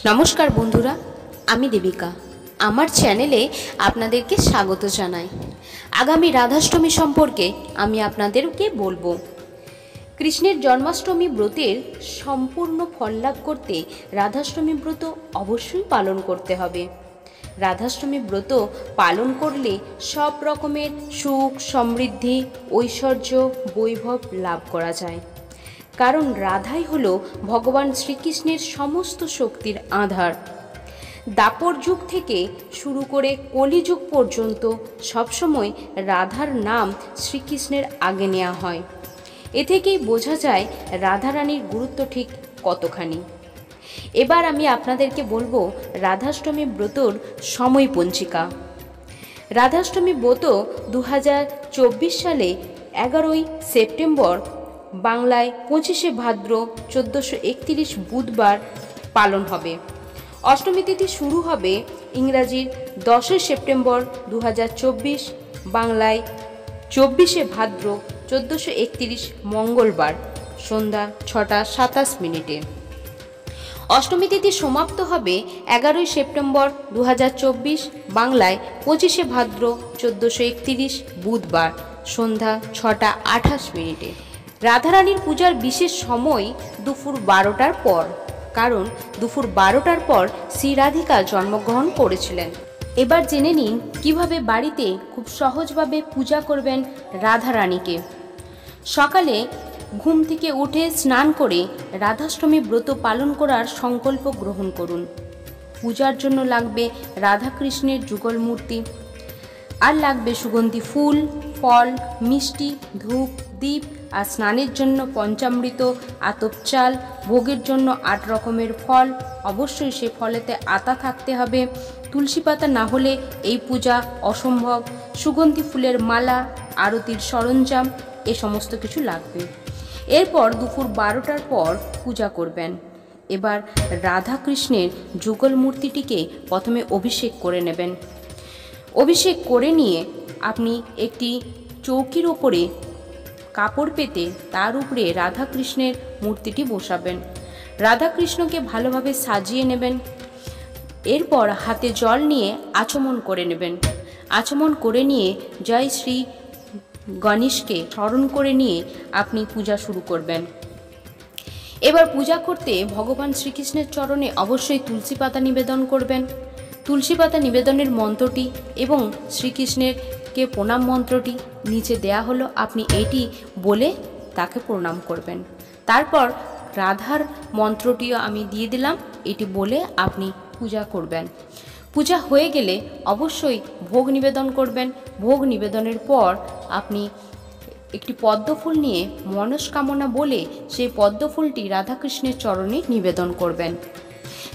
নমস্কার বন্ধুরা, আমি দেবিকা। আমার চ্যানেলে আপনাদেরকে স্বাগত জানাই। আগামী রাধাষ্টমী সম্পর্কে আমি আপনাদেরকে বলবো। কৃষ্ণের জন্মাষ্টমী ব্রতের সম্পূর্ণ ফল লাভ করতে রাধাষ্টমী ব্রত অবশ্যই পালন করতে হবে। রাধাষ্টমী ব্রত পালন করলে সব রকমের সুখ, সমৃদ্ধি, ঐশ্বর্য, বৈভব লাভ করা যায়। কারণ রাধাই হল ভগবান শ্রীকৃষ্ণের সমস্ত শক্তির আধার। দাপর যুগ থেকে শুরু করে কলিযুগ পর্যন্ত সবসময় রাধার নাম শ্রীকৃষ্ণের আগে নেওয়া হয়। এ থেকেই বোঝা যায় রাধারানীর গুরুত্ব ঠিক কতখানি। এবার আমি আপনাদেরকে বলবো রাধাষ্টমী ব্রতর সময় পঞ্জিকা। রাধাষ্টমী ব্রত 2024 সালে 11ই সেপ্টেম্বর, বাংলায় 25শে ভাদ্র 1431 বুধবার পালন হবে। অষ্টমী তিথি শুরু হবে ইংরাজির 10 সেপ্টেম্বর 2024, বাংলায় 24শে ভাদ্র 1431 মঙ্গলবার সন্ধ্যা 6টা 27 মিনিটে। অষ্টমী তিথি সমাপ্ত হবে 11ই সেপ্টেম্বর 2024, বাংলায় 25শে ভাদ্র 1431 বুধবার সন্ধ্যা 6টা 28 মিনিটে। রাধারানীর পূজার বিশেষ সময় দুপুর 12টার পর, কারণ দুপুর 12টার পর শ্রী রাধিকা জন্মগ্রহণ করেছিলেন। এবার জেনে নিন কিভাবে বাড়িতে খুব সহজভাবে পূজা করবেন রাধারানীকে। সকালে ঘুম থেকে উঠে স্নান করে রাধাষ্টমী ব্রত পালন করার সংকল্প গ্রহণ করুন। পূজার জন্য লাগবে রাধাকৃষ্ণের যুগল মূর্তি, আর লাগবে সুগন্ধি ফুল, ফল, মিষ্টি, ধূপ, দীপ, আর স্নানের জন্য পঞ্চামৃত, আতপ চাল, ভোগের জন্য 8 রকমের ফল। অবশ্যই সে ফলেতে আতা থাকতে হবে। তুলসী পাতা না হলে এই পূজা অসম্ভব। সুগন্ধি ফুলের মালা, আরতির সরঞ্জাম, এ সমস্ত কিছু লাগবে। এরপর দুপুর 12টার পর পূজা করবেন। এবার রাধাকৃষ্ণের যুগল মূর্তিটিকে প্রথমে অভিষেক করে নেবেন। অভিষেক করে নিয়ে আপনি একটি চৌকির ওপরে কাপড় পেতে তার উপরে রাধাকৃষ্ণের মূর্তিটি বসাবেন। রাধাকৃষ্ণকে ভালোভাবে সাজিয়ে নেবেন। এরপর হাতে জল নিয়ে আচমন করে নেবেন। আচমন করে নিয়ে জয় শ্রী গণেশকে স্মরণ করে নিয়ে আপনি পূজা শুরু করবেন। এবার পূজা করতে ভগবান শ্রীকৃষ্ণের চরণে অবশ্যই তুলসী পাতা নিবেদন করবেন। তুলসী পাতা নিবেদনের মন্ত্রটি এবং শ্রীকৃষ্ণেরকে প্রণাম মন্ত্রটি নিচে দেয়া হলো, আপনি এটি বলে তাকে প্রণাম করবেন। তারপর রাধার মন্ত্রটিও আমি দিয়ে দিলাম, এটি বলে আপনি পূজা করবেন। পূজা হয়ে গেলে অবশ্যই ভোগ নিবেদন করবেন। ভোগ নিবেদনের পর আপনি একটি পদ্মফুল নিয়ে মনস্কামনা বলে সেই পদ্মফুলটি রাধাকৃষ্ণের চরণে নিবেদন করবেন।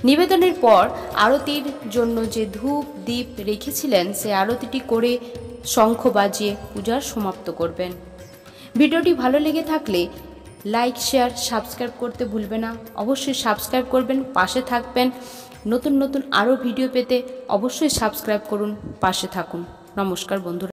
নিবেদনের পর আরতির জন্য যে ধূপ দীপ রেখেছিলেন সে আরতিটি করে শঙ্খ বাজিয়ে পূজার সমাপ্ত করবেন। ভিডিওটি ভালো লেগে থাকলে লাইক, শেয়ার, সাবস্ক্রাইব করতে ভুলবেন না। অবশ্যই সাবস্ক্রাইব করবেন, পাশে থাকবেন। নতুন নতুন আরও ভিডিও পেতে অবশ্যই সাবস্ক্রাইব করুন, পাশে থাকুন। নমস্কার বন্ধুরা।